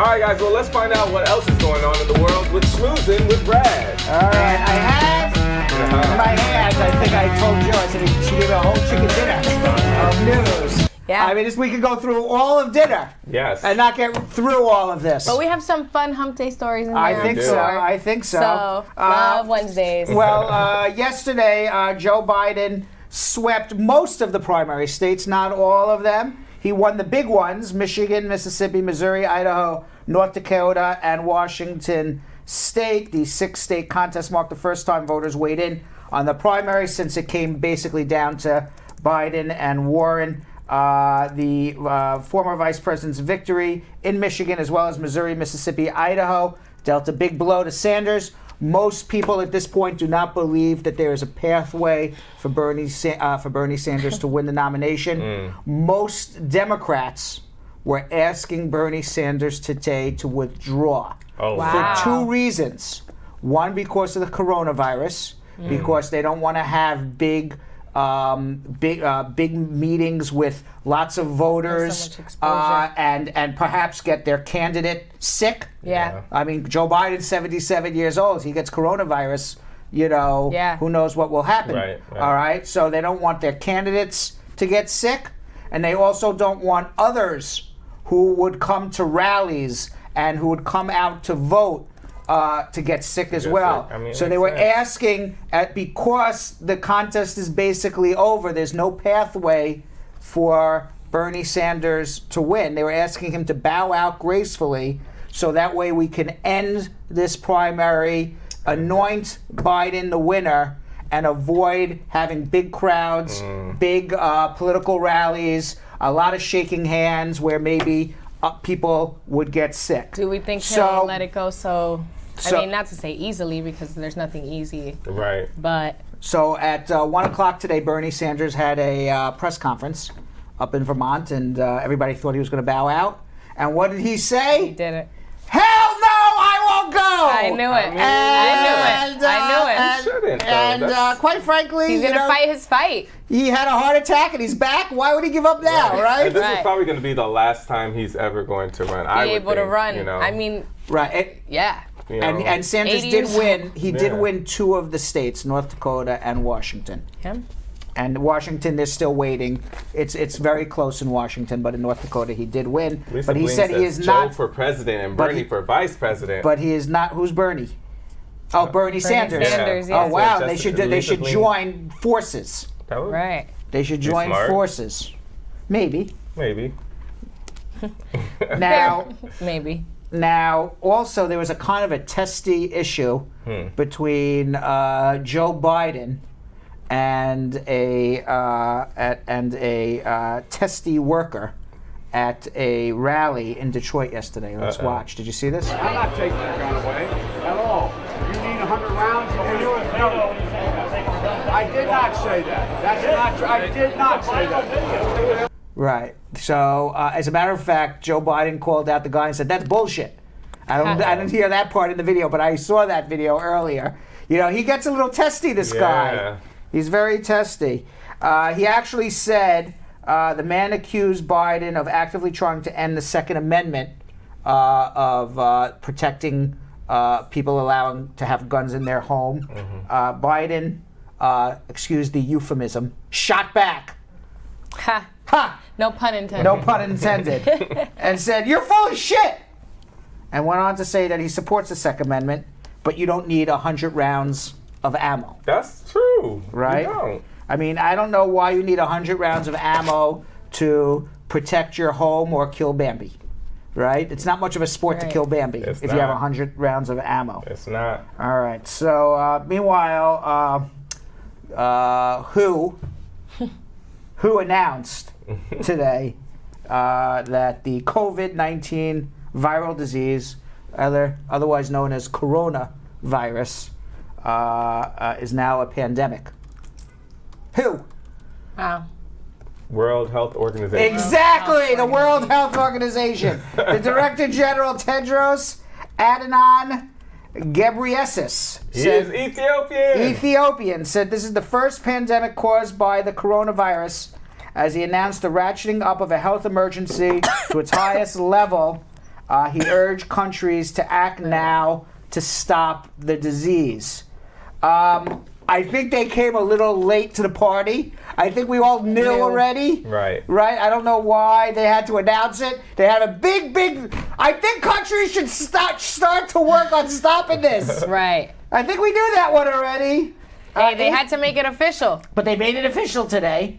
All right, guys, well, let's find out what else is going on in the world with Schmoozing with Brad. All right, I have in my hands, I think I told you, I said she gave me a whole chicken dinner of news. Yeah. I mean, we could go through all of dinner. Yes. And not get through all of this. But we have some fun hump day stories in there. I think so. So, love Wednesdays. Well, yesterday, Joe Biden swept most of the primary states, not all of them. He won the big ones, Michigan, Mississippi, Missouri, Idaho, North Dakota, and Washington State. The 6-state contest marked the first time voters weighed in on the primary since it came basically down to Biden and Warren. The former vice president's victory in Michigan, as well as Missouri, Mississippi, Idaho, dealt a big blow to Sanders. Most people at this point do not believe that there is a pathway for Bernie Sanders to win the nomination. Most Democrats were asking Bernie Sanders today to withdraw for two reasons. One, because of the coronavirus, because they don't want to have big meetings with lots of voters and perhaps get their candidate sick. Yeah. I mean, Joe Biden's 77 years old. He gets coronavirus, who knows what will happen. Right. All right? So they don't want their candidates to get sick, and they also don't want others who would come to rallies and who would come out to vote to get sick as well. I mean, so they were asking, because the contest is basically over, there's no pathway for Bernie Sanders to win. They were asking him to bow out gracefully so that way we can end this primary, anoint Biden the winner, and avoid having big crowds, big political rallies, a lot of shaking hands where maybe people would get sick. Do we think he'll let it go I mean, not to say easily, because there's nothing easy. Right. But. So at 1 o'clock today, Bernie Sanders had a press conference up in Vermont, and everybody thought he was going to bow out. And what did he say? He did it. Hell no, I won't go! I knew it. I knew it. He shouldn't, And quite frankly, he's going to fight his fight. He had a heart attack and he's back. Why would he give up now, right? And this is probably going to be the last time he's ever going to run. Be able to run. I mean, right. Yeah. And Sanders did win. He did win 2 of the states, North Dakota and Washington. Yeah. And Washington, they're still waiting. It's very close in Washington, but in North Dakota, he did win. Lisa but he Bling said he says is Joe not for president and Bernie for vice president. But he is not. Who's Bernie? Oh, Bernie Sanders. Sanders, Oh, yes. wow. Lisa They should Bling. join forces. Right. They should join forces. Maybe. Now. Maybe. Now, also, there was a kind of a testy issue between Joe Biden and a testy worker at a rally in Detroit yesterday. Let's watch. Did you see this? I'm not taking that gun away at all. You need 100 rounds? I did not say that. That's not true. I did not say that. Right. So, as a matter of fact, Joe Biden called out the guy and said, "That's bullshit." I didn't hear that part in the video, but I saw that video earlier. He gets a little testy, this guy. He's very testy. He actually said the man accused Biden of actively trying to end the Second Amendment of protecting people allowing to have guns in their home. Biden, excuse the euphemism, shot back. Ha. Ha! No pun intended. No pun intended. And said, "You're full of shit." And went on to say that he supports the Second Amendment, but you don't need 100 rounds of ammo. That's true. Right? You don't. I mean, I don't know why you need 100 rounds of ammo to protect your home or kill Bambi. Right? It's not much of a sport to kill Bambi if you have 100 rounds of ammo. It's not. All right. So, meanwhile, who announced today that the COVID-19 viral disease, otherwise known as coronavirus, is now a pandemic? Who? Wow. World Health Organization. Exactly, the World Health Organization. The Director General Tedros Adhanom Ghebreyesus He is Ethiopian. said this is the first pandemic caused by the coronavirus, as he announced the ratcheting up of a health emergency to its highest level He urged countries to act now to stop the disease. I think they came a little late to the party. I think we all knew already. Right. Right? I don't know why they had to announce it. They had a big... I think countries should start to work on stopping this. Right. I think we knew that one already. Hey, they had to make it official. But they made it official today.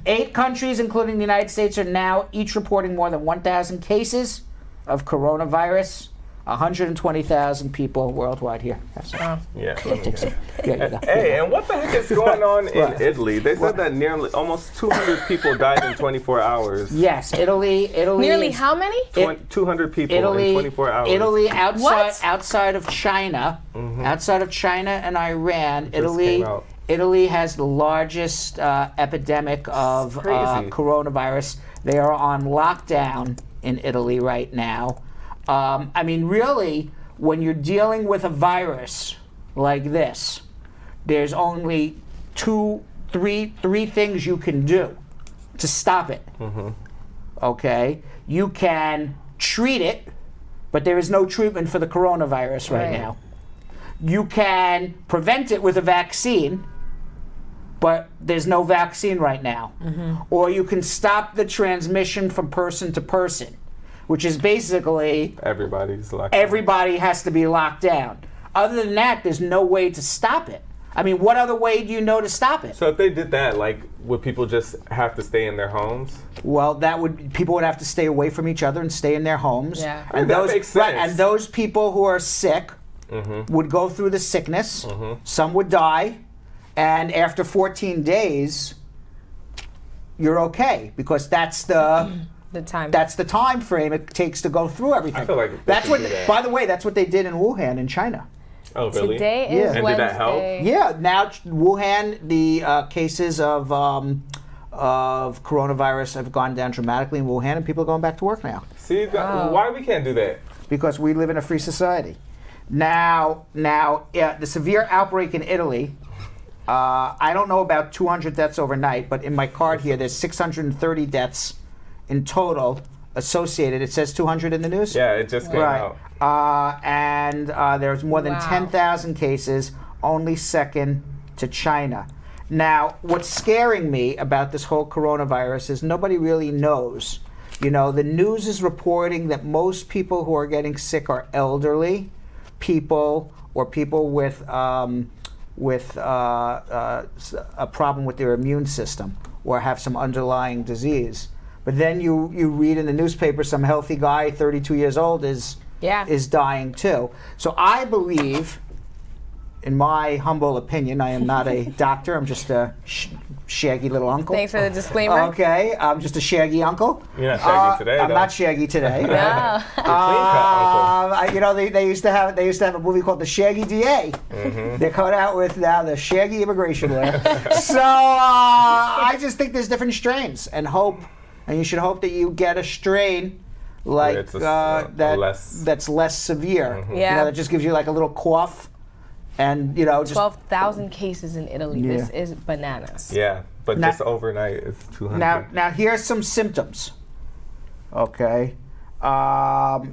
8 countries, including the United States, are now each reporting more than 1,000 cases of coronavirus. 120,000 people worldwide here. Yeah. Yeah, you go. Hey, and what the heck is going on in Italy? They said that nearly almost 200 people died in 24 hours. Yes, Italy. Nearly how many? 200 people in 24 hours. Italy What? outside of China, outside of China and Iran, came out. Italy has the largest epidemic of crazy. coronavirus. They are on lockdown in Italy right now. I mean, really, when you're dealing with a virus like this, there's only three things you can do to stop it. Okay? You can treat it, but there is no treatment for the coronavirus right now. You can prevent it with a vaccine, but there's no vaccine right now. Or you can stop the transmission from person to person, which is basically everybody has to be locked down. Other than that, there's no way to stop it. I mean, what other way do you know to stop it? So if they did that, like, would people just have to stay in their homes? Well, people would have to stay away from each other and stay in their homes. Yeah. And that makes sense. Right, and those people who are sick would go through the sickness. Some would die, and after 14 days, you're okay, because that's the time. That's the time frame it takes to go through everything. I feel like that's what. do that. By the way, that's what they did in Wuhan, in China. Oh, really? Today is Yeah. And Wednesday. did that help? Yeah. Now Wuhan, the cases of coronavirus have gone down dramatically in Wuhan, and people are going back to work now See, why we can't do that? because we live in a free society. Now, the severe outbreak in Italy. I don't know about 200 deaths overnight, but in my card here, there's 630 deaths in total associated. It says 200 in the news? Yeah, it just came out. And there's more than 10,000 cases, only second to China. Now, what's scaring me about this whole coronavirus is nobody really knows. You know, the news is reporting that most people who are getting sick are elderly people or people with a problem with their immune system or have some underlying disease. But then you read in the newspaper some healthy guy, 32 years old, is dying too. So I believe, in my humble opinion, I am not a doctor, I'm just a shaggy little uncle. Thanks for the disclaimer. Okay, I'm just a shaggy uncle. You're not shaggy today, I'm though. not shaggy today. No. Uncle. You know, they used to have a movie called The Shaggy DA. They're coming out with now the Shaggy Immigration Lawyer. So I just think there's different strains, and you should hope that you get a strain like that's less severe. Yeah. You know, that just gives you like a little cough, and you know, just 12,000 cases in Italy. Yeah. This is bananas. Yeah, but Now- just overnight it's 200. Now here's some symptoms. Okay,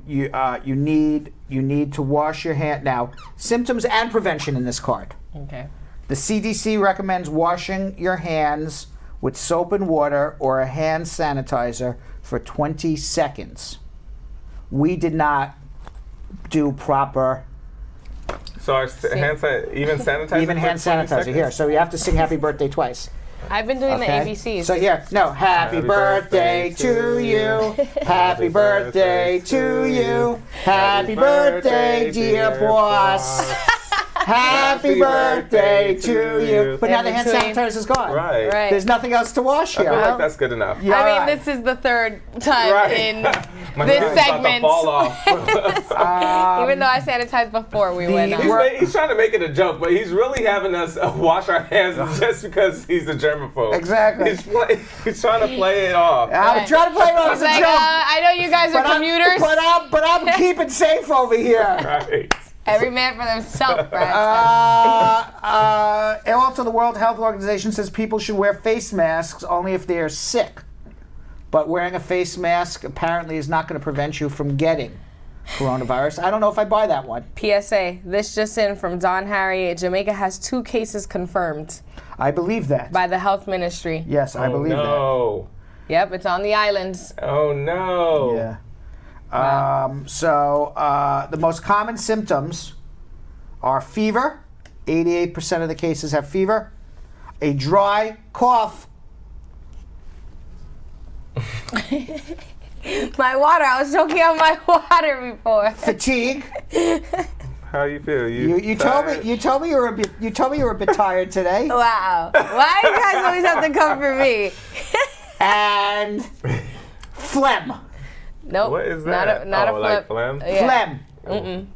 you need to wash your hand. Now, symptoms and prevention in this card. Okay. The CDC recommends washing your hands with soap and water or a hand sanitizer for 20 seconds. We did not do proper So our even sanitizer. even for hand 20 sanitizer seconds? here. So you have to sing Happy Birthday twice. I've been doing Okay? the ABCs. So here, no, happy birthday to you. Happy birthday to you. Happy birthday, dear boss. Happy birthday to you. But now the hand between. sanitizer is gone. Right. Right. There's nothing else to wash I here. feel like that's good enough. Yeah. I mean, Alright. this is the third time Right. in My this hand's about to segment. fall off. Even though I sanitized before we went on. He's trying to make it a joke, but he's really having us wash our hands just because he's a germaphobe. Exactly. He's trying to play it off. I'm trying to play it off as It's a like, joke. I know you guys are commuters. But I'm keeping safe over here. Right. Every man for themselves, Brad. And also, the World Health Organization says people should wear face masks only if they are sick. But wearing a face mask apparently is not going to prevent you from getting coronavirus. I don't know if I buy that one. PSA, this just in from Don Harry. Jamaica has 2 cases confirmed I believe that. by the health ministry. Yes, I believe No. Yep, it's on the islands. Oh no. that. Yeah. The most common symptoms are fever. 88% of the cases have fever. A dry cough. My water. I was choking on my water before. Fatigue. How you feel? You told me you were a bit tired today. Wow. Why do you guys always have to come for me? And phlegm. Nope. What is that? Not a like flip. phlegm? Yeah. Phlegm.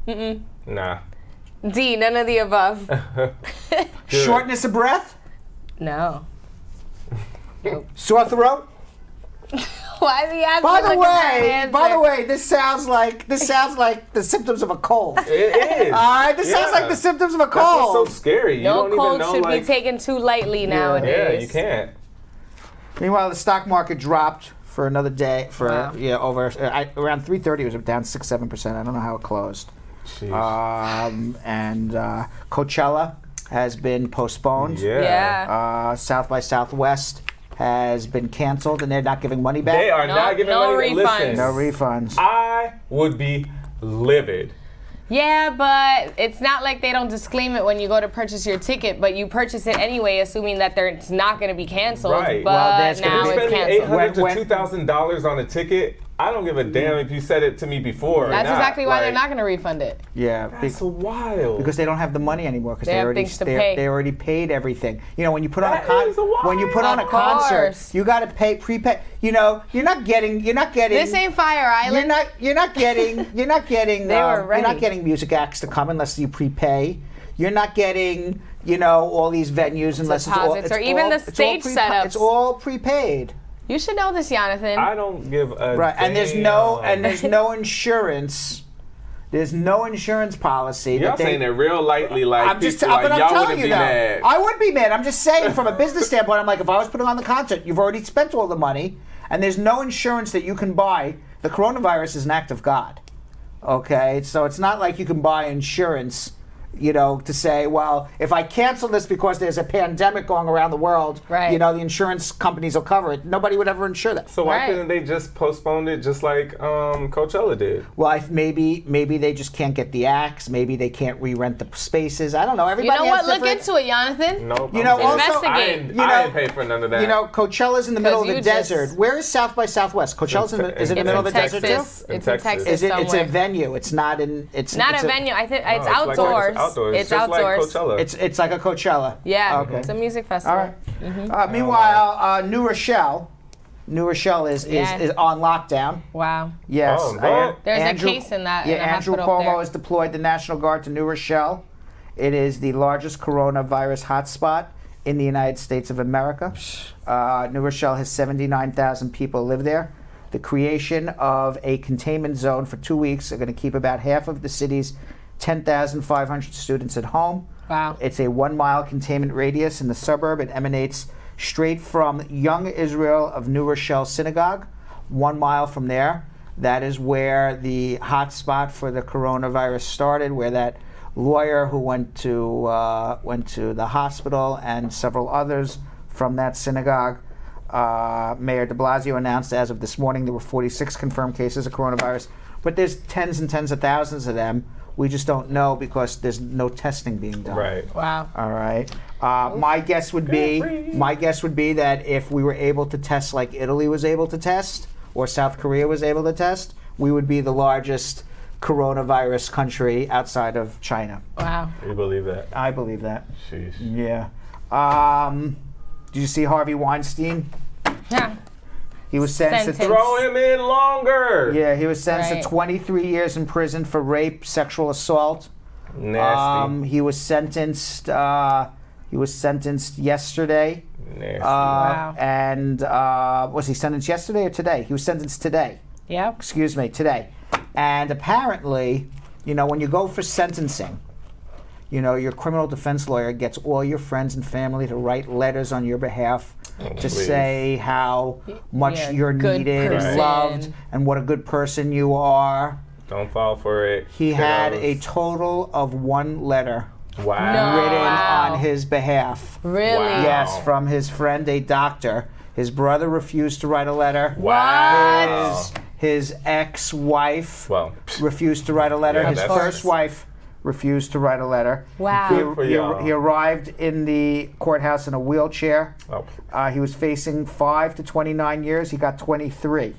Phlegm. Nah. D, none of the above. Good. Shortness of breath. No. Sore throat. Why is he asking? By the way, this sounds like the symptoms of a cold. It is. All right, this sounds Yeah. like the symptoms of a That's what's so cold. scary. You No don't even cold know, should like, be taken too lightly Yeah, nowadays. you can't. Meanwhile, the stock market dropped for another day. Wow. Over around 3:30, it was down 6-7%. I don't know how it closed. Jeez. And Coachella has been postponed. Yeah. South by Southwest has been canceled, and they're not giving money back. They are No- not giving no money. Listen, refunds. No refunds. I would be livid. Yeah, but it's not like they don't disclaim it when you go to purchase your ticket, but you purchase it anyway, assuming that it's not going to be canceled. Right. But Well, there's gonna now be- it's Spending canceled. $800 to When- $2,000 on a ticket. I don't give a damn if you said it to me before. or That's not. exactly why they're Like, not going to refund it. Yeah, That's wild. because they don't have the money anymore because They have already things to pay. they already paid everything. You know, when you put on That a is wild. when you put on a Of concert, course. you got to prepay. You know, you're not getting. This ain't Fire Island. You're not getting. They were You're not ready. getting music acts to come unless you prepay. You're not getting. You know, all these venues unless Deposits or even the stage setups. It's all prepaid. You should know this, Jonathan. I don't give a Right, damn. and there's no insurance. There's no insurance policy. Y'all that they, saying it real lightly, like I'm just, people, but like, I'm y'all telling wouldn't you be though, mad. I would be mad. I'm just saying from a business standpoint. I'm like, if I was putting on the concert, you've already spent all the money, and there's no insurance that you can buy. The coronavirus is an act of God. Okay, so it's not like you can buy insurance. You know, to say, well, if I cancel this because there's a pandemic going around the world, Right. you know, the insurance companies will cover it. Nobody would ever insure that. So why Right. couldn't they just postpone it just like Coachella did? Well, maybe they just can't get the acts. Maybe they can't re-rent the spaces. I don't know. you Everybody know has what? Look different- into it, Jonathan. Nope. You know, I'm also- good. Investigate. I didn't pay for none of that. You know, Coachella's in the middle of the you just- desert. Where is South by Southwest? Coachella's is it in the It's middle of in the desert Texas. too? It's In in Texas. Texas Is it? It's a somewhere. venue. It's not in. It's Not it's a venue. I think it's No, outdoors. It's outdoors. It's just outdoors. Like Coachella. It's like a Coachella. Yeah, Okay. it's a music festival. All right. Meanwhile, New Rochelle is Yeah. on lockdown. Wow. Yes. Oh, no. There's Andrew- a case in that. Yeah, in the Andrew hospital up Cuomo there. has deployed the National Guard to New Rochelle. It is the largest coronavirus hotspot in the United States of America. New Rochelle has 79,000 people live there. The creation of a containment zone for 2 weeks are going to keep about half of the city's 10,500 students at home. Wow. It's a 1 mile containment radius in the suburb. It emanates straight from Young Israel of New Rochelle Synagogue. 1 mile from there, that is where the hot spot for the coronavirus started, where that lawyer who went to the hospital and several others from that synagogue. Mayor de Blasio announced as of this morning there were 46 confirmed cases of coronavirus, but there's tens and tens of thousands of them. We just don't know because there's no testing being done. Right. Wow. All right. My guess would be that if we were able to test like Italy was able to test or South Korea was able to test, we would be the largest coronavirus country outside of China. Wow. You believe that? I believe that. Sheesh. Yeah. Did you see Harvey Weinstein? Yeah. He was sentenced to Sentence. Throw him in longer. Yeah, he was sentenced Right. to 23 years in prison for rape, sexual assault. Nasty. He was sentenced. Yesterday. Nasty. Wow. And was he sentenced yesterday or today? He was sentenced today. Yep. Excuse me, today. And apparently, you know, when you go for sentencing, you know, your criminal defense lawyer gets all your friends and family to write letters on your behalf to say how much you're good needed person. and loved and what a good person you are. Don't fall for it. He had kiddos. a total of 1 letter Wow. No. written Wow. on his behalf. Really? Wow. Yes, from his friend, a doctor. His brother refused to write a letter. Wow. His ex-wife Well, refused to write a letter. Yeah, His that's- first wife refused to write a letter. Wow. Good for y'all. He arrived in the courthouse in a wheelchair. Oh. He was facing 5 to 29 years. He got 23.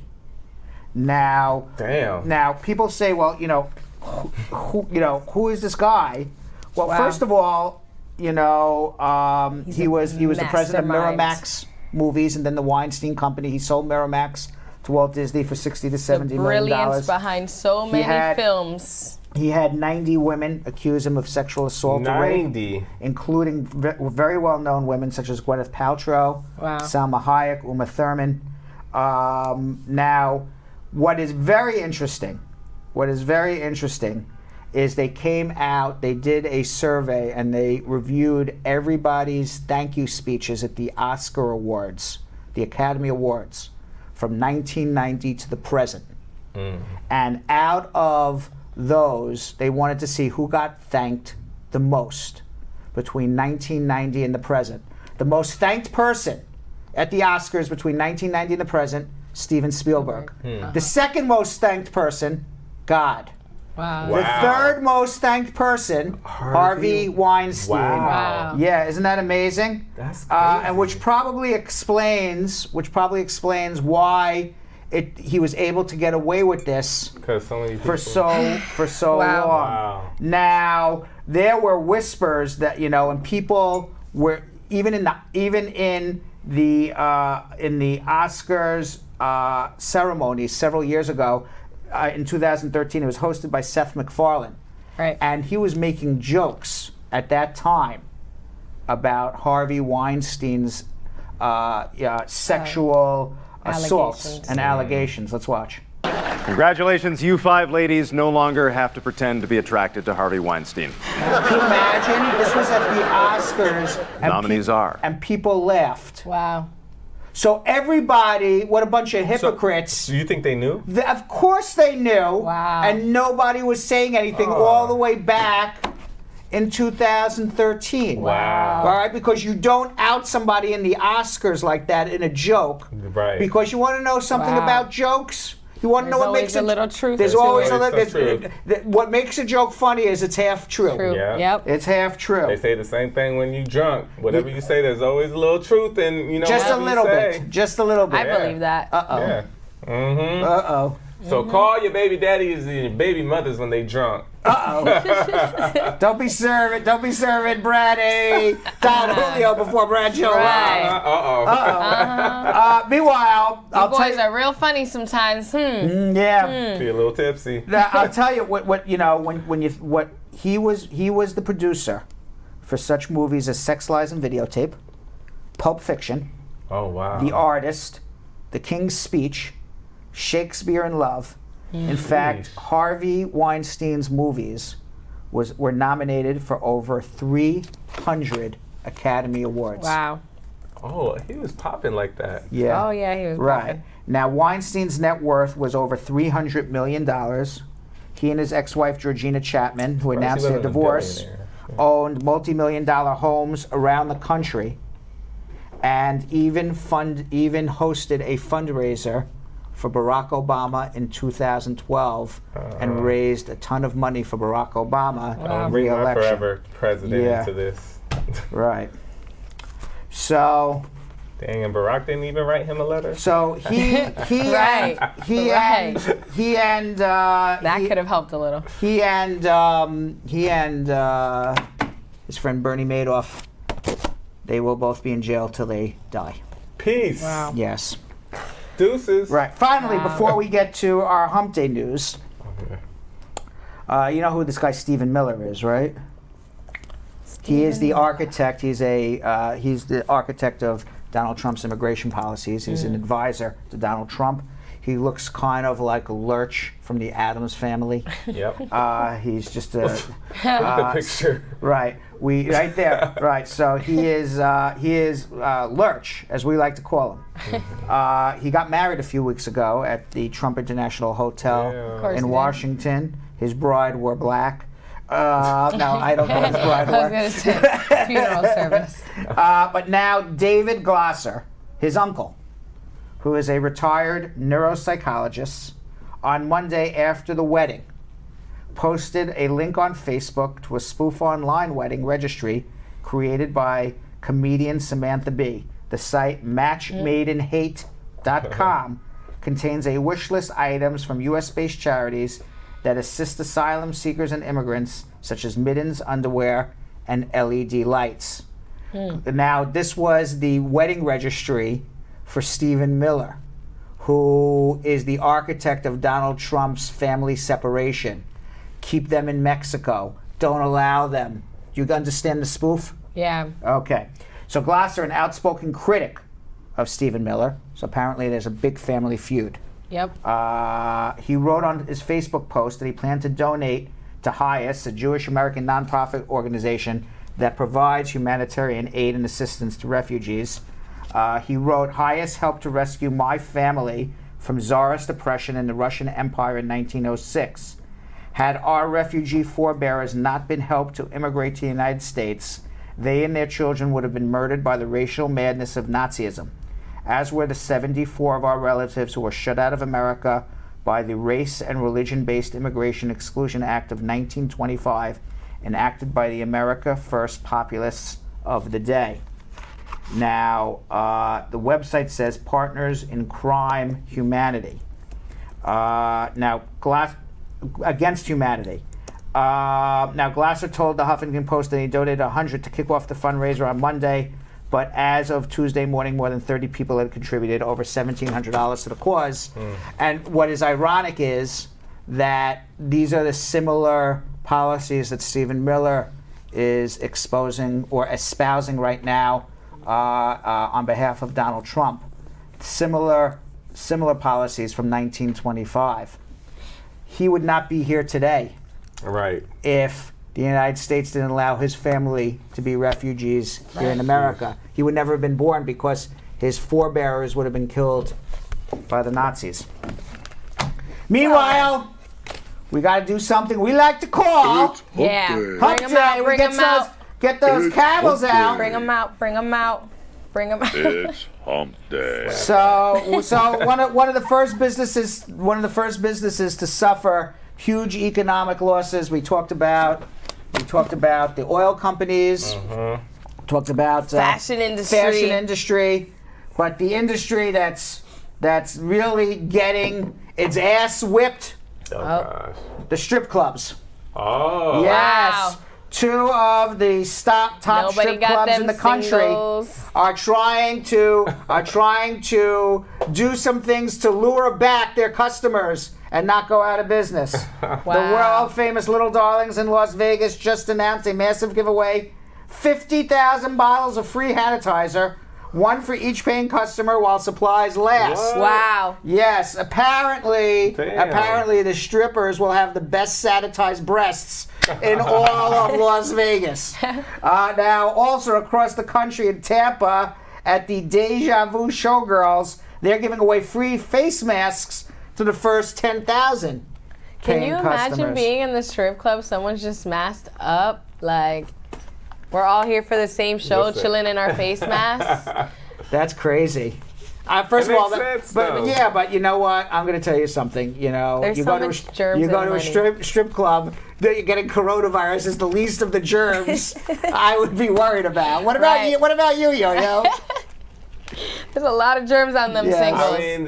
Now, Damn. people say, well, who is this guy? Well, first of all, he was the president of mastermind. Miramax Movies and then the Weinstein Company. He sold Miramax to Walt Disney for $60 to $70 million. Brilliance behind so many films. He had 90 women accuse him of sexual assault or rape, 90. including very well-known women such as Gwyneth Paltrow, Wow. Salma Hayek, Uma Thurman. Now, what is very interesting is they came out, they did a survey, and they reviewed everybody's thank you speeches at the Oscar Awards, the Academy Awards, from 1990 to the present. And out of those, they wanted to see who got thanked the most between 1990 and the present. The most thanked person at the Oscars between 1990 and the present, Steven Spielberg. The second most thanked person, God. Wow. The third most thanked person, Harvey Weinstein. Wow. Yeah, isn't that amazing? That's And which probably explains why he was able to get away with this Because so many people. for so Wow. long. Wow. Now there were whispers that and people were even in the Oscars ceremony several years ago. In 2013, it was hosted by Seth MacFarlane, Right. and he was making jokes at that time about Harvey Weinstein's sexual assaults allegations. and allegations. Let's watch. Congratulations, you 5 ladies no longer have to pretend to be attracted to Harvey Weinstein. Can you imagine? This was at the Oscars. And Nominees are. And people laughed. Wow. So everybody, what a bunch of hypocrites. Do you think they knew? Of course they knew. Wow. And nobody was saying anything all the way back in 2013. Wow. All right, because you don't out somebody in the Oscars like that in a joke. Right. Because you want to know something Wow. about jokes? You want to know There's what makes always a little truth There's to always it. a little. It's so true. What makes a joke funny is it's half true. True. Yeah. Yep. It's half true. They say the same thing when you drunk. Whatever you say, there's always a little truth in Just a whatever you little say. bit. Just a little bit. I believe that. Uh-oh. Yeah. Mm-hmm. Uh-oh. So call your baby daddies and your baby mothers when they drunk. Uh-oh. Don't be serving Brady. Don Julio before Brad Joe. Right. Uh-oh. Meanwhile, You I'll tell boys you. are real funny sometimes. Yeah. Be a little tipsy. Now, I'll tell you what he was the producer for such movies as Sex, Lies, and Videotape, Pulp Fiction, Oh, wow. The Artist, The King's Speech, Shakespeare in Love. In fact, Harvey Weinstein's movies were nominated for over 300 Academy Awards. Wow. Oh, he was popping like that. Yeah. Oh, yeah, he was Right. popping. Now, Weinstein's net worth was over $300 million. He and his ex-wife, Georgina Chapman, who announced their wasn't a divorce, billionaire. owned multi-million-dollar homes around the country, and even hosted a fundraiser for Barack Obama in 2012 and raised a ton of money for Barack Obama in Bring my re-election. forever president Yeah. into this. Right. So Dang, and Barack didn't even write him a letter? Right. That could have helped a little. He and his friend Bernie Madoff, they will both be in jail till they die. Peace. Wow. Yes. Deuces. Right. Finally, Wow. before we get to our hump day news, you know who this guy Stephen Miller is, right? He is the architect. He's the architect of Donald Trump's immigration policies. He's an advisor to Donald Trump. He looks kind of like Lurch from the Addams Family. Yep. He's just a the picture. right. Right there. Right. So he is Lurch, as we like to call him. He got married a few weeks ago at the Trump International Hotel in Washington. His bride wore black. No, I don't know what his bride wore. I was going to say funeral service. But now David Glasser, his uncle, who is a retired neuropsychologist, on Monday after the wedding, posted a link on Facebook to a spoof online wedding registry created by comedian Samantha Bee. The site matchmadeinhate.com contains a wish list items from U.S.-based charities that assist asylum seekers and immigrants, such as mittens, underwear, and LED lights. Now, this was the wedding registry for Stephen Miller, who is the architect of Donald Trump's family separation. Keep them in Mexico. Don't allow them. You understand the spoof? Yeah. Okay. So Glasser, an outspoken critic of Stephen Miller, so apparently there's a big family feud. Yep. He wrote on his Facebook post that he planned to donate to HIAS, a Jewish American nonprofit organization that provides humanitarian aid and assistance to refugees. He wrote, HIAS helped to rescue my family from Tsarist oppression in the Russian Empire in 1906. Had our refugee forebears not been helped to immigrate to the United States, they and their children would have been murdered by the racial madness of Nazism, as were the 74 of our relatives who were shut out of America by the Race and Religion-Based Immigration Exclusion Act of 1925, enacted by the America First populists of the day. Now, the website says Partners in Crime Humanity. Against Humanity. Now, Glasser told the Huffington Post that he donated $100 to kick off the fundraiser on Monday, but as of Tuesday morning, more than 30 people had contributed over $1,700 to the cause. And what is ironic is that these are the similar policies that Stephen Miller is exposing or espousing right now on behalf of Donald Trump. Similar policies from 1925. He would not be here today if the United States didn't allow his family to be refugees here in America. He would never have been born because his forebears would have been killed by the Nazis. Meanwhile, we got to do something we like to call Hump Day. Hump Day. We get those camels out. Bring them out. Bring them out. Bring them out. It's Hump Day. So one of the first businesses to suffer huge economic losses. We talked about the oil companies. Talked about fashion industry. But the industry that's really getting its ass whipped. Oh gosh. The strip clubs. Oh. Yes. Wow. 2 of the top strip clubs in the country are trying to do some things to lure back their customers and not go out of business. Wow. The world famous Little Darlings in Las Vegas just announced a massive giveaway: 50,000 bottles of free sanitizer, one for each paying customer while supplies last. What? Wow. Yes, apparently the strippers will have the best sanitized breasts in all of Las Vegas. Now, also across the country in Tampa, at the Deja Vu Showgirls, they're giving away free face masks to the first 10,000 Can paying you customers. imagine being in the strip club, someone's just masked up, like, we're all here for the same show, chilling in our face masks? That's crazy. First of all, but you know what? I'm going to tell you something. You know, There's you so go much to germs you go in to a strip club, you're getting coronavirus is the least of the germs I would be worried about. What about you? What about you, Yo-Yo? There's a lot of germs on them singles. I mean,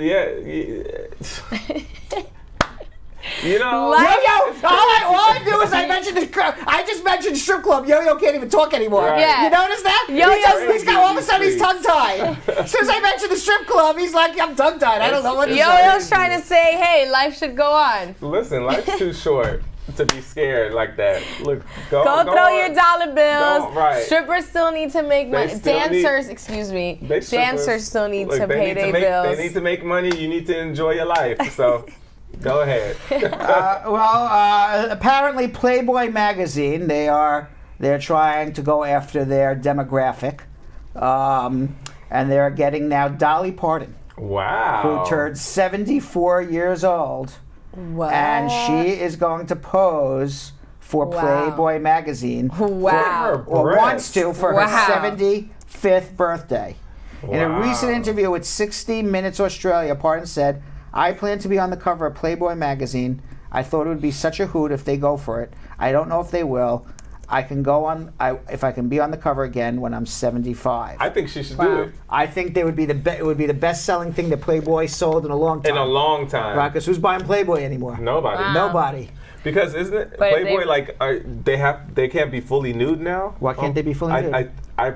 You know, Like- Yo-Yo, all I do is I just mentioned strip club. Yo-Yo can't even talk anymore. Right. Yeah. You notice that? Yo-Yo's he's got all of a sudden he's tongue-tied. As soon as I mentioned the strip club, he's like, I'm tongue-tied. I don't know what to say. Yo-Yo's trying to say, hey, life should go on. listen, life's too short to be scared like that. Look, Go throw on. your dollar bills. Go, right. Strippers still need to make money. still Dancers, excuse me. Dancers still need to pay their bills. They need to make money. You need to enjoy your life. So, go ahead. Apparently Playboy magazine, they're trying to go after their demographic. And they're getting now Dolly Parton, Wow. who turned 74 years old. What? And she is going to pose for Wow. Playboy magazine. Wow. Or wants to for Wow. her 75th birthday. In a Wow. recent interview with 60 Minutes Australia, Parton said, I plan to be on the cover of Playboy magazine. I thought it would be such a hoot if they go for it. I don't know if they will. I can go on, if I can be on the cover again when I'm 75. I think she should Wow. do it I think it would be the best-selling thing that Playboy sold in a long time. in a long time. Right, because who's buying Playboy anymore? Nobody. Wow. Nobody. Because isn't it But Playboy they- they can't be fully nude now? Why can't they be fully nude? I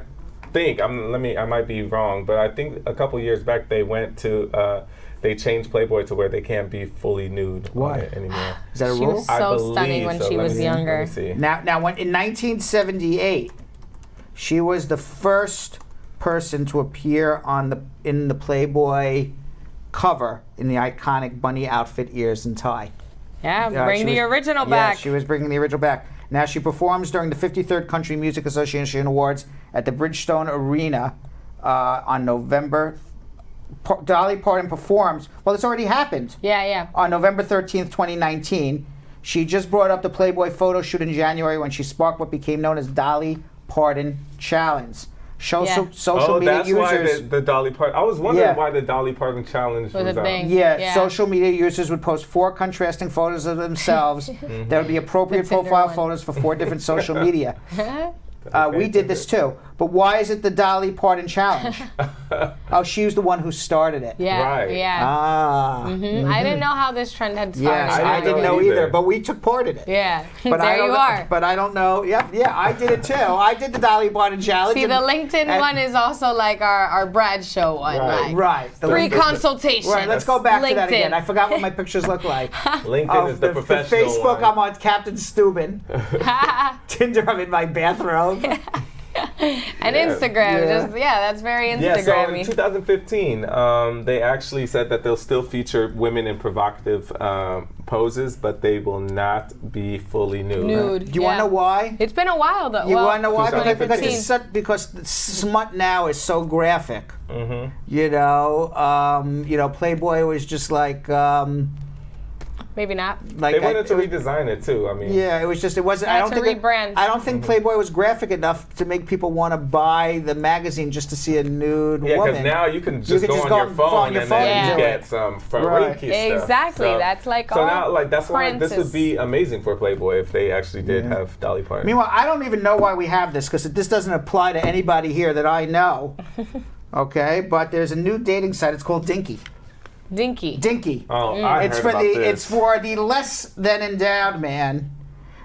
think I might be wrong, but I think a couple years back they went to they changed Playboy to where they can't be fully nude Why? on it anymore. Is that a She rule? was I so believe stunning when so. she Let was me see. younger. Let me see. Now, when in 1978, she was the first person to appear in the Playboy cover in the iconic bunny outfit, ears, and tie. Yeah, bring she the was- original Yeah, back. she was bringing the original back. Now she performs during the 53rd Country Music Association Awards at the Bridgestone Arena on November. Dolly Parton performs. Well, it's already happened. Yeah. On November 13th, 2019, she just brought up the Playboy photo shoot in January when she sparked what became known as Dolly Parton Challenge. Yeah. Social media that's users. why the Dolly Parton. I was wondering Yeah. why the Dolly Parton challenge Was was a out. thing. Yeah, social media users would post 4 contrasting photos of themselves. There would be appropriate The Tinder profile one. photos for 4 different social media. Okay, We did this too. But why is it the Dolly Parton Challenge? Oh, she was the one who started it. Yeah. Right. Yeah. Ah. I didn't know how this trend had started. Yes, I I didn't know either, but we took part in it. Yeah. But there I don't you know, are. But I don't know. Yeah, I did it too. I did the Dolly Parton Challenge. See, the and- LinkedIn and- one is also like our Bradshaw one. Right. Like, Right. The free LinkedIn- consultation. Right, let's go back to that LinkedIn. again. I forgot what my pictures look like. LinkedIn is the professional Facebook, one. I'm on Captain Steuben. Tinder, I'm in my bathrobe. And Instagram, that's very Yeah, so Instagram-y. in 2015, they actually said that they'll still feature women in provocative poses, but they will not be fully nude. Nude. Do you want to know why? It's been a while though. You Well, want to know why? Because 2015. because the smut now is so graphic. Mm-hmm. You know, Playboy was just like maybe not. They wanted to redesign it too. I mean, Yeah, it was just it wasn't. I Had don't to think rebrand. I don't think Playboy was graphic enough to make people want to buy the magazine just to see a nude yeah, woman. because now you can just go just on go your on phone your and phone then and you do get some Right. freaky stuff. Exactly, So- that's like so all now, like that's why this Prince's. would be amazing for Playboy if they actually did have Dolly Parton. Meanwhile, I don't even know why we have this because this doesn't apply to anybody here that I know. Okay, but there's a new dating site. It's called Dinky. Dinky. Dinky. Oh, I It's heard for about the this. it's for the less than endowed man.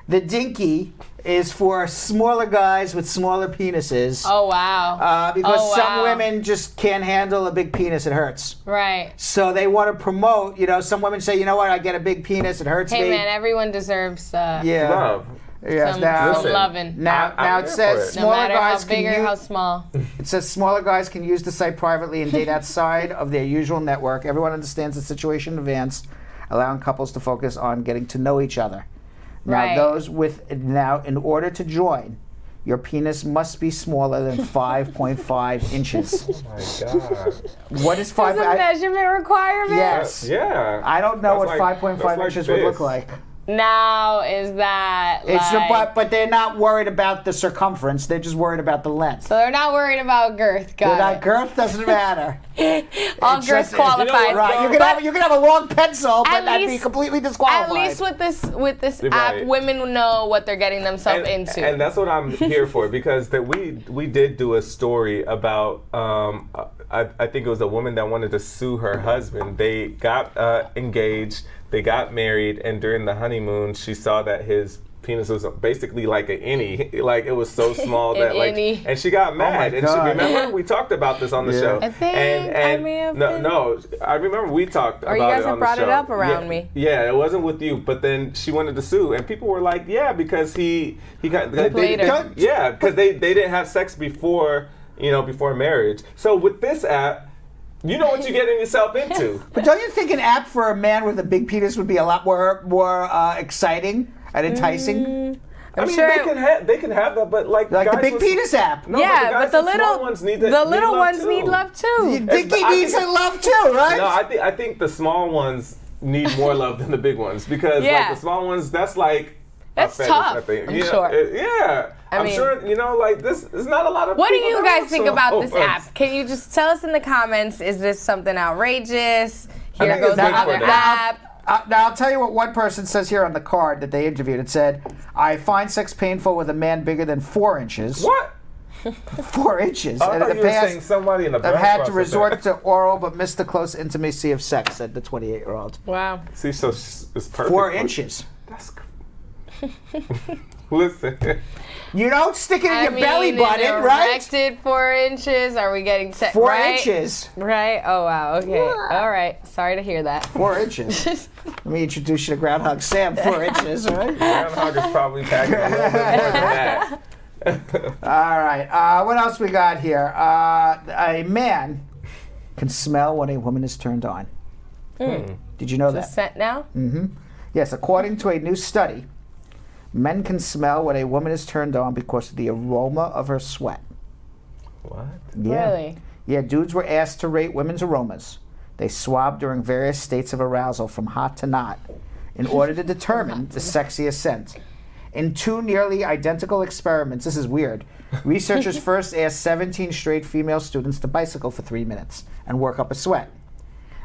The Dinky is for smaller guys with smaller penises. Oh wow. Because Oh, some wow. women just can't handle a big penis. It hurts. Right. So they want to promote. You know, some women say, you know what? I get a big penis. It hurts Hey me. man, everyone deserves Yeah. love. Yes. some, Now, some Listen, loving. now I'm it here says for it. No smaller matter guys how big can or use. how small. It says smaller guys can use the site privately and date outside of their usual network. Everyone understands the situation in advance, allowing couples to focus on getting to know each other. Now, Right. in order to join, your penis must be smaller than 5.5 inches. Oh my God. What is There's 5? a measurement requirement. Yes. Yeah. I don't know That's what like- 5.5 that's like inches would look this. like. Now is that It's like, but they're not worried about the circumference. They're just worried about the length. so they're not worried about girth. They're Got not, it. girth doesn't matter. All It's girth just- qualifies. Right, you can have a long pencil, but that'd be completely disqualified. At least with this Right. app, women know what they're getting themselves into. And that's what I'm here for because we did do a story about I think it was a woman that wanted to sue her husband. They got engaged. They got married, and during the honeymoon, she saw that his penis was basically like an innie. Like, it was so small that innie. and she got mad. And she, remember, we talked about this on the show. I think I may have been. No, I remember we talked about it on the show. Or you guys have brought it up around me. Yeah, it wasn't with you, but then she wanted to sue, and people were like, yeah, because he got played her. yeah, because they didn't have sex before marriage. So with this app, you know what you're getting yourself into. But don't you think an app for a man with a big penis would be a lot more exciting and enticing? I mean, sure they can have that, but like Like the guys big with- penis app. No, Yeah, but but the little ones need love too. Dinky needs love too, right? No, I think the small ones need more love than the big ones, because Yeah. like the small ones, that's like That's a fetish, tough, I think. I'm yeah, sure. yeah, I'm mean- sure. Like this is not a lot of. What do people you that guys have think small about this ones. app? Can you just tell us in the comments, is this something outrageous? I Here think goes it's good another for them. app. Now, I'll tell you what one person says here on the card that they interviewed. It said, I find sex painful with a man bigger than 4 inches. What? 4 inches. I And thought in you the were past, saying somebody in the I've Bronx had to said resort that. to oral but missed the close intimacy of sex, said the 28-year-old. Wow. See, so it's perfect. 4 for- inches. That's. Listen. You don't stick it in your belly an button, right? erected 4 inches. Are we getting 4 right? inches. Right? Oh, wow. Okay. All right. Sorry to hear that. 4 inches. Let me introduce you to Groundhog Sam. 4 inches, all right? Groundhog is probably packing a little bit more than that. All right. What else we got here? A man can smell when a woman is turned on. Did you know that? Set now? Yes, according to a new study, men can smell when a woman is turned on because of the aroma of her sweat. What? Yeah. Really? Yeah, dudes were asked to rate women's aromas. They swabbed during various states of arousal from hot to not in order to determine the sexiest scent. In 2 nearly identical experiments, this is weird, researchers first asked 17 straight female students to bicycle for 3 minutes and work up a sweat.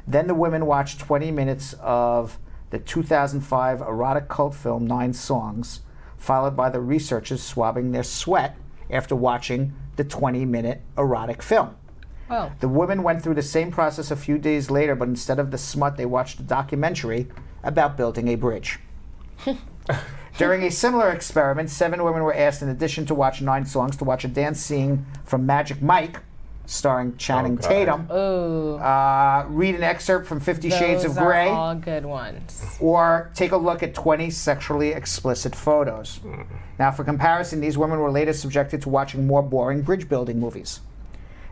Then the women watched 20 minutes of the 2005 erotic cult film 9 Songs, followed by the researchers swabbing their sweat after watching the 20-minute erotic film. Oh. The women went through the same process a few days later, but instead of the smut, they watched a documentary about building a bridge. During a similar experiment, 7 women were asked, in addition to watch 9 Songs, to watch a dance scene from Magic Mike, starring Channing God. Tatum, Ooh. read an excerpt from 50 Shades of Those are Grey, all good ones. or take a look at 20 sexually explicit photos. Now, for comparison, these women were later subjected to watching more boring bridge building movies.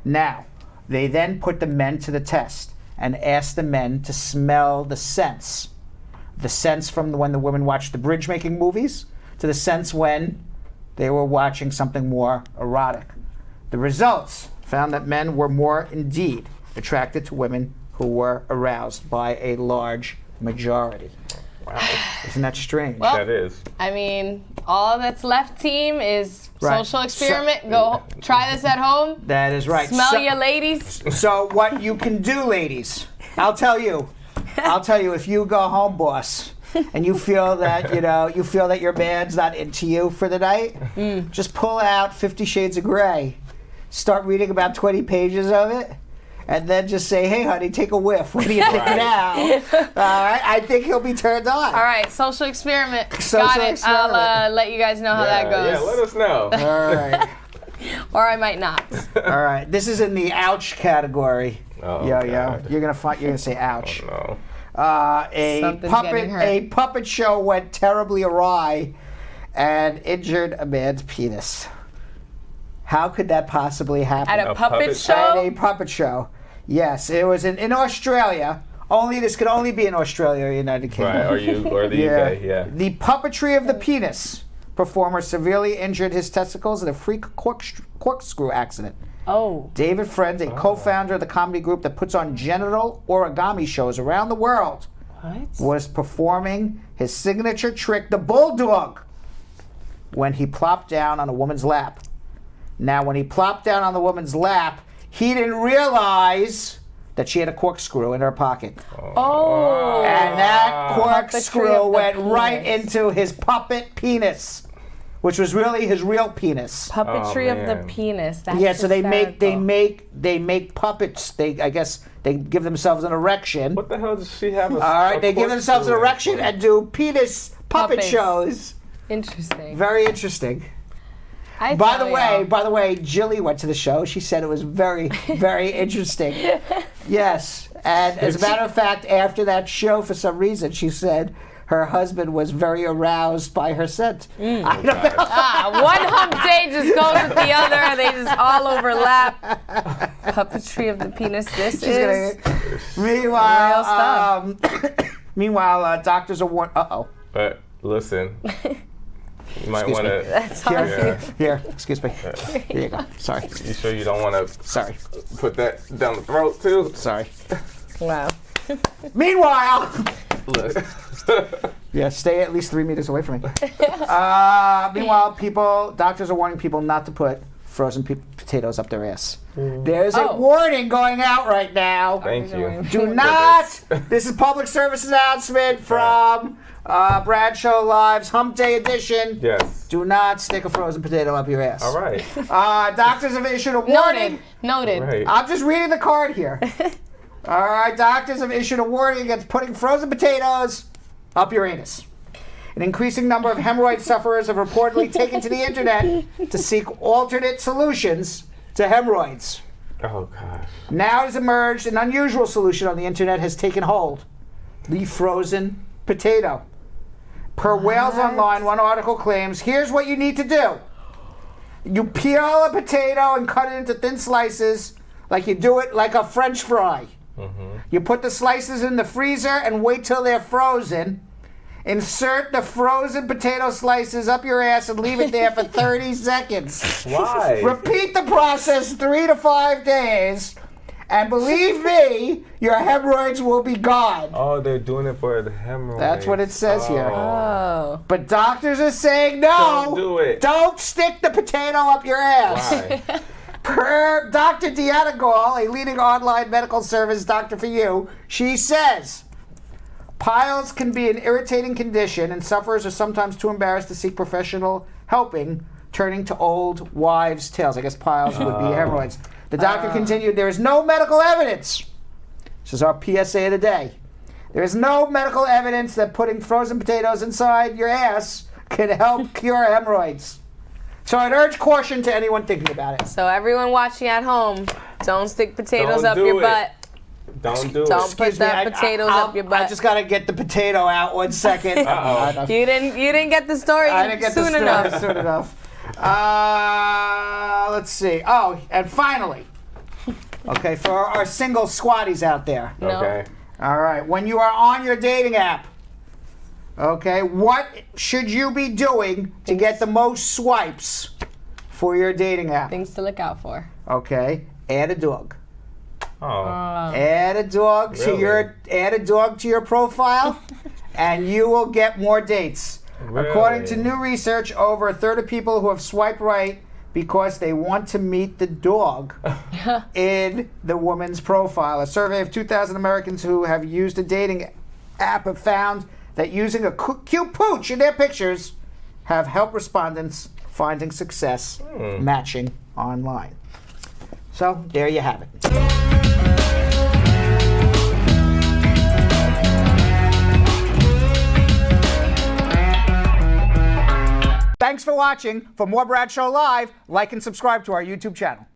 Now, they then put the men to the test and asked the men to smell the scents. The scents from when the women watched the bridge making movies to the scents when they were watching something more erotic. The results found that men were more indeed attracted to women who were aroused by a large majority. Wow. Isn't that strange? Well, That is. I mean, all that's left, team, is Right. social experiment. Go try this at home. That is right. Smell So- your ladies. So what you can do, ladies, I'll tell you, if you go home, boss, and you feel that, you feel that your man's not into you for the night, just pull out 50 Shades of Grey, start reading about 20 pages of it, and then just say, hey, honey, take a whiff. What do you think now? All right, I think he'll be turned on. All right, social experiment. Social Got it. experiment. I'll let you guys know how that goes. Yeah, let us know. All right. Or I might not. All right. This is in the ouch category. Oh, Yo. God. You're gonna say ouch. No. Something's getting hurt. A puppet show went terribly awry and injured a man's penis. How could that possibly happen? At a puppet puppet At show? a puppet show. Yes, it was in Australia. This could only be in Australia or United Kingdom. Right, or the UK, yeah. The puppetry of the penis performer severely injured his testicles in a freak corkscrew accident. Oh. David Friend, a co-founder of the comedy group that puts on genital origami shows around the world, What? was performing his signature trick, the bulldog, when he plopped down on a woman's lap. Now, when he plopped down on the woman's lap, he didn't realize that she had a corkscrew in her pocket. Oh. And that Puppetry corkscrew of the went right penis. into his puppet penis, which was really his real penis. Puppetry Oh, of the man. penis. That's Yeah, so they make hysterical. puppets. I guess They give themselves an erection. What the hell does she have? All right, they give themselves an erection and do penis puppet Puppets. shows. Interesting. Very interesting. By the way, Jilly went to the show. She said it was very, very interesting. Yes, and as a matter of fact, after that show, for some reason, she said her husband was very aroused by her scent. I don't know. One hump day just goes with the other. They just all overlap. Puppetry of the penis. This is Meanwhile, doctors are warned. But listen, you might want to. That's all. Here, excuse me. Here you go. Sorry. You sure you don't want to Sorry. put that down the throat too? Sorry. Wow. Meanwhile, Look. yeah, stay at least 3 meters away from me. Meanwhile, doctors are warning people not to put frozen potatoes up their ass. There's a warning going out right now. Thank you. Do not. This is public service announcement from Bradshaw Live's Hump Day edition. Yes. Do not stick a frozen potato up your ass. All right. Doctors have issued a warning. Noted. Right. I'm just reading the card here. All right, doctors have issued a warning against putting frozen potatoes up your anus. An increasing number of hemorrhoid sufferers have reportedly taken to the internet to seek alternate solutions to hemorrhoids. Oh gosh. Now has emerged an unusual solution on the internet has taken hold: the frozen potato. Per Wales Online, one article claims, here's what you need to do. You peel a potato and cut it into thin slices like you do it like a French fry. You put the slices in the freezer and wait till they're frozen. Insert the frozen potato slices up your ass and leave it there for 30 seconds. Why? Repeat the process 3 to 5 days, and believe me, your hemorrhoids will be gone. Oh, they're doing it for the hemorrhoids. That's what it says here. Oh. But doctors are saying no. Don't do it. Don't stick the potato up your ass. Why? Per Dr. Deanna Gall, a leading online medical service doctor for you, she says, piles can be an irritating condition and sufferers are sometimes too embarrassed to seek professional helping, turning to old wives' tales. I guess piles would be hemorrhoids. The doctor continued, there is no medical evidence. This is our PSA of the day. There is no medical evidence that putting frozen potatoes inside your ass can help cure hemorrhoids. So I'd urge caution to anyone thinking about it. So everyone watching at home, don't stick potatoes Don't up do your it. butt. Don't do Don't it. put the potatoes up your butt. I just gotta get the potato out 1 second. You didn't get the story I didn't get soon the enough. story soon enough. Let's see. Oh, and finally, okay, for our single squatties out there. Okay. All right, when you are on your dating app, okay, what should you be doing to get the most swipes for your dating app? Things to look out for. Okay, add a dog. Oh. Add a dog to your profile, and you will get more dates. Really? According to new research, over a third of people who have swiped right because they want to meet the dog in the woman's profile. A survey of 2,000 Americans who have used a dating app have found that using a cute pooch in their pictures have helped respondents finding success matching online. So there you have it. Thanks for watching. For more Bradshaw Live, like and subscribe to our YouTube channel.